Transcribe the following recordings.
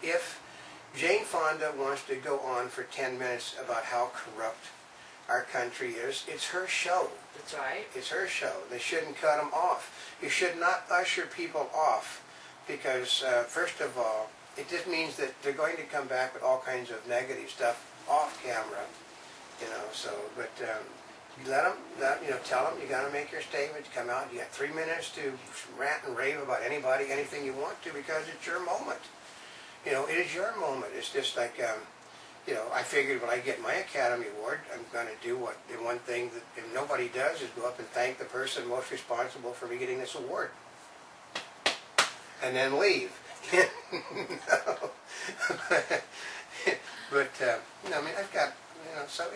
if Jane Fonda wants to go on for 10 minutes about how corrupt our country is, it's her show. That's right. It's her show. They shouldn't cut them off. You should not usher people off because, first of all, it just means that they're going to come back with all kinds of negative stuff off camera, you know. So, but you let them, tell them you got to make your statement. Come out. You got 3 minutes to rant and rave about anybody, anything you want to, because it's your moment. You know, it is your moment. It's just like, you know, I figured when I get my Academy Award, I'm going to do what the one thing that if nobody does is go up and thank the person most responsible for me getting this award, and then leave. But no, I mean, I've got, you know, so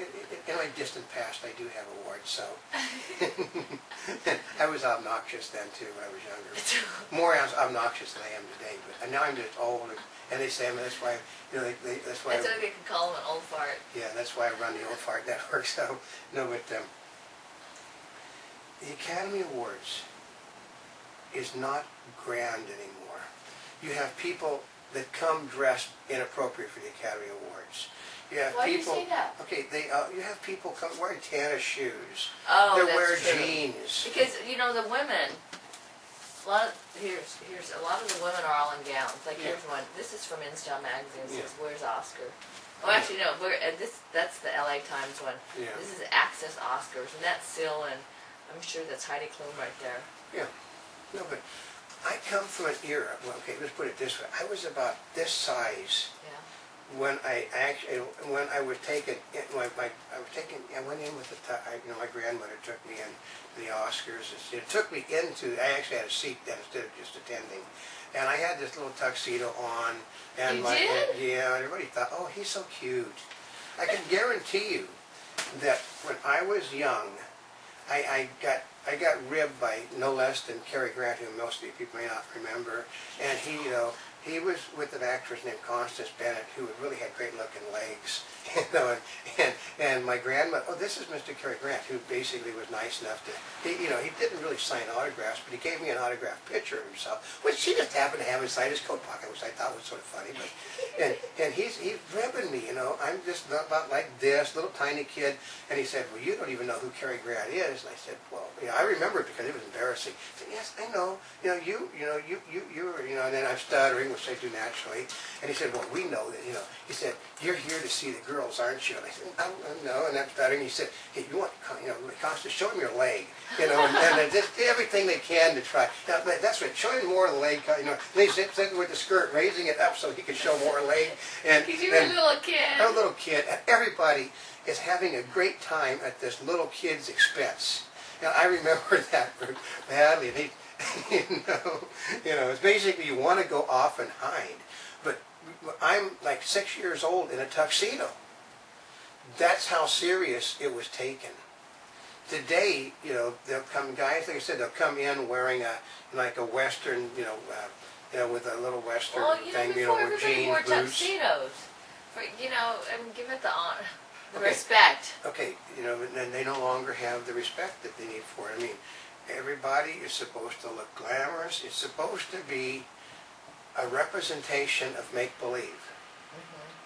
in my distant past, I do have awards. So I was obnoxious then too when I was younger. More obnoxious than I am today. But now I'm just old, and they say, I mean, that's why, you know, that's why. That's why they can call him an old fart. Yeah, that's why I run the Old Fart Network. So no, but the Academy Awards is not grand anymore. You have people that come dressed inappropriate for the Academy Awards. You have Why people, do you say that? Okay, you have people come wearing tennis shoes. Oh, they that's wear true. jeans. Because you know the women. Here's a lot of the women are all in gowns. Like here's one. This is from InStyle magazine. It says, "Where's Oscar?" Oh, actually no. That's the LA Times one. Yeah. This is Access Oscars, and that's Syl, and I'm sure that's Heidi Klum right there. Yeah. No, but I come from an era. Well, okay, let's put it this way. I was about this size. Yeah. When I was taken, I went in with my grandmother took me in to the Oscars. It took me into, I actually had a seat then instead of just attending. And I had this little tuxedo on. And you did? Yeah, everybody thought, oh, he's so cute. I can guarantee you that when I was young, I got ribbed by no less than Cary Grant, who most of you people may not remember. And he, you know, he was with an actress named Constance Bennett, who really had great-looking legs, you know. And my grandmother, oh, this is Mr. Cary Grant, who basically was nice enough to, he didn't really sign autographs, but he gave me an autographed picture of himself, which he just happened to have inside his coat pocket, which I thought was sort of funny. But and he's ribbing me, you know. I'm just about like this little tiny kid, and he said, "Well, you don't even know who Cary Grant is." And I said, "Well, you know, I remember it because it was embarrassing." I said, "Yes, I know. You know, you were, you know." And then I'm stuttering, which I do naturally. And he said, "Well, we know that, you know." He said, "You're here to see the girls, aren't you?" And I said, "No." And I'm stuttering. He said, "Hey, you want, you know, Constance, show him your leg, you know," and just everything they can to try. Now, that's right. Show him more of the leg, you know. And they sit with the skirt, raising it up so he could show more leg. And because you were a little kid. A little kid, and everybody is having a great time at this little kid's expense. And I remember that badly. And you know, it's basically you want to go off and hide. But I'm like 6 years old in a tuxedo. That's how serious it was taken. Today, you know, they'll come, guys, like I said, they'll come in wearing like a Western, you know, with a little Western thing, you know, with jeans, wore boots. Tuxedos. For, you know, and give it the honor, the respect. Okay, you know, and they no longer have the respect that they need for it. I mean, everybody is supposed to look glamorous. It's supposed to be a representation of make-believe.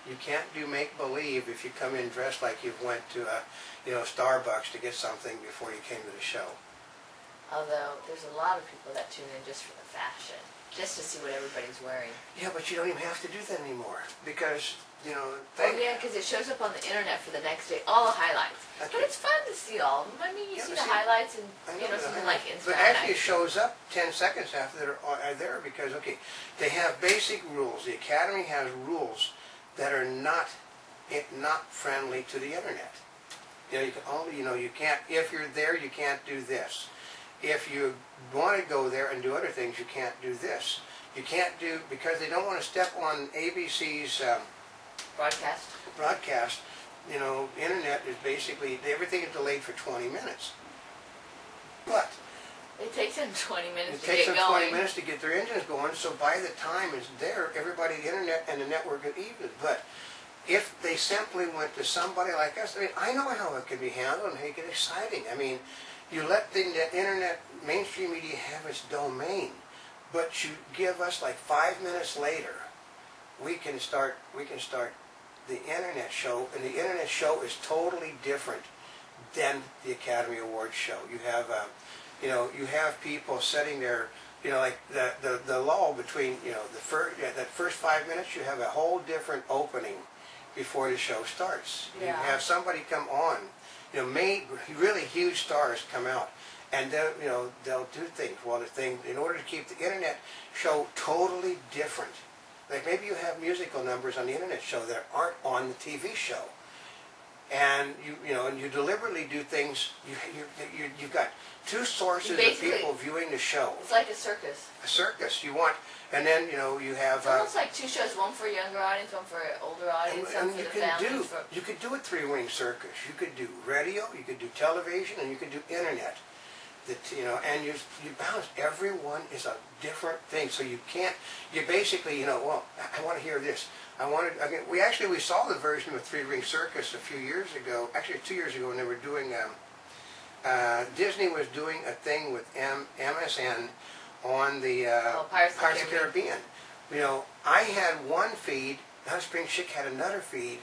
You can't do make-believe if you come in dressed like you went to Starbucks to get something before you came to the show. Although there's a lot of people that tune in just for the fashion, just to see what everybody's wearing. Yeah, but you don't even have to do that anymore because, you know. Oh yeah, because it shows up on the internet for the next day, all the highlights. Okay. But it's fun to see all of them. I mean, you see the highlights and something like Instagram. But actually, it shows up 10 seconds after they're there because they have basic rules. The Academy has rules that are not friendly to the internet. You know, you can only, you can't, if you're there, you can't do this. If you want to go there and do other things, you can't do this. You can't do, because they don't want to step on ABC's broadcast, internet is basically, everything is delayed for 20 minutes. But it takes them 20 minutes to get going. It takes them 20 minutes to get their engines going, so by the time it's there, everybody, the internet and the network are even. But if they simply went to somebody like us, I mean, I know how it can be handled and make it exciting. I mean, you let the internet, mainstream media have its domain, but you give us like 5 minutes later we can start the internet show, and the internet show is totally different than the Academy Awards show. You have you have people sitting there, like the lull between, that first 5 minutes, you have a whole different opening before the show starts. Yeah. You have somebody come on, really huge stars come out, and they'll do things. Well, in order to keep the internet show totally different, like maybe you have musical numbers on the internet show that aren't on the TV show, and you deliberately do things. You've got two sources of people viewing the show. It's like a circus. A circus. And then you have. It's almost like two shows: one for a younger audience, one for an older audience, and one for the family. You could do a three-wing circus. You could do radio, you could do television, and you could do internet. And you balance. Everyone is a different thing, so you can't. You basically, well, I want to hear this. We saw the version of Three-Ring Circus a few years ago. Actually, 2 years ago, when they were doing. Disney was doing a thing with MSN on the Pirates of the Caribbean. I had one feed. Notaspringchick had another feed.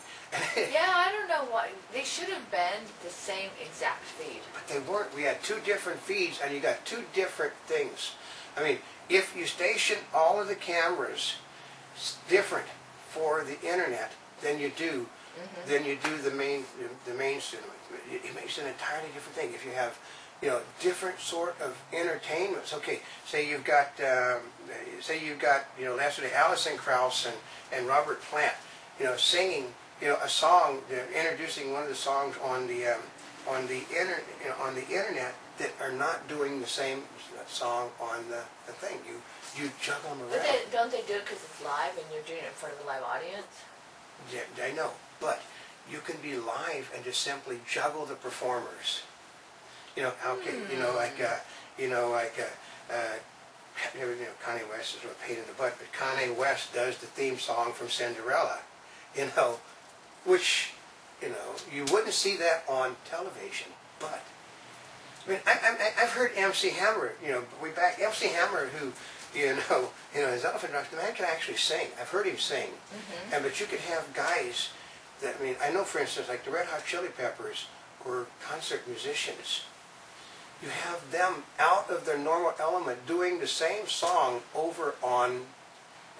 Yeah, I don't know why. They should have been the same exact feed. But they weren't. We had two different feeds, and you got two different things. I mean, if you station all of the cameras different for the internet than you do, the main cinema. It makes an entirely different thing. If you have, different sort of entertainments. Okay, say you've got yesterday Alison Krauss and Robert Plant, singing, a song, introducing one of the songs on the internet that are not doing the same song on the thing. You juggle them around. But don't they do it because it's live and you're doing it in front of a live audience? Yeah, I know, but you can be live and just simply juggle the performers. Kanye West is a pain in the butt, but Kanye West does the theme song from Cinderella, which, you wouldn't see that on television, but, I've heard MC Hammer, way back, MC Hammer, who, his elephant rock, the man can actually sing. I've heard him sing, but you could have guys that, I know, for instance, like the Red Hot Chili Peppers were concert musicians. You have them out of their normal element doing the same song over on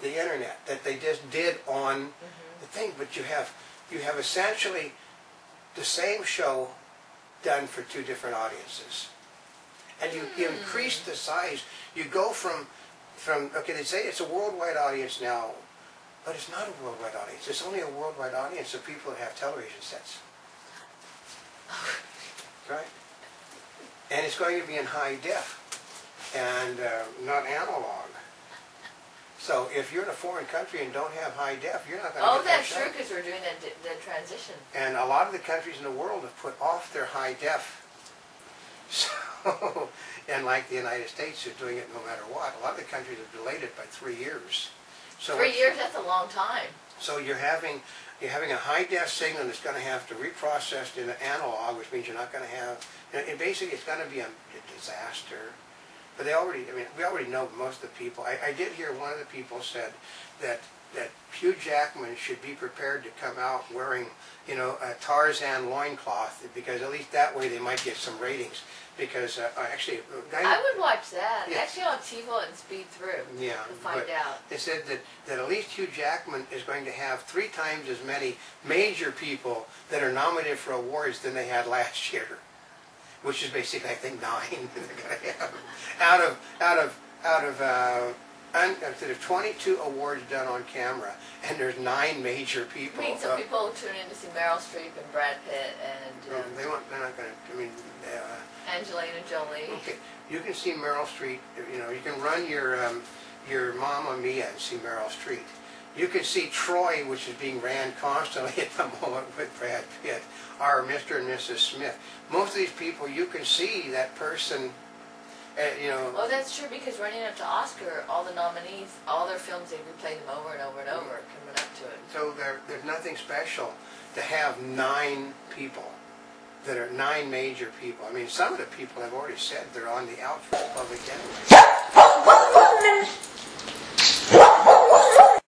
the internet that they just did on the thing, but you have essentially the same show done for two different audiences, and you increase the size. You go from okay, they say it's a worldwide audience now, but it's not a worldwide audience. It's only a worldwide audience of people that have television sets. Right? And it's going to be in high def and not analog. So if you're in a foreign country and don't have high def, you're not going to get that that's show. true, because we're doing the transition. And a lot of the countries in the world have put off their high def. So, and like the United States is doing it no matter what. A lot of the countries have delayed it by 3 years. So 3 years, that's a long time. So you're having a high def signal that's going to have to reprocessed into analog, which means you're not going to have. And basically, it's going to be a disaster. But we already know most of the people. I did hear one of the people said that Hugh Jackman should be prepared to come out wearing, a Tarzan loincloth, because at least that way they might get some ratings. Because actually, I would watch that. Yeah. Actually, on TiVo and speed through to find out. They said that at least Hugh Jackman is going to have 3 times as many major people that are nominated for awards than they had last year, which is basically, I think, 9 they're going to have out of there's 22 awards done on camera, and there's 9 major people. So people tune in to see Meryl Streep and Brad Pitt and they're not going to. Angelina Jolie. Okay, you can see Meryl Streep. You can run your Mamma Mia and see Meryl Streep. You can see Troy, which is being ran constantly at the moment with Brad Pitt, or Mr. and Mrs. Smith. Most of these people, you can see that person. Well, that's true, because running up to Oscar, all the nominees, all their films, they replay them over and over and over coming up to it. So there's nothing special to have 9 people. That are 9 major people. Some of the people have already said they're on the out for the public anyway.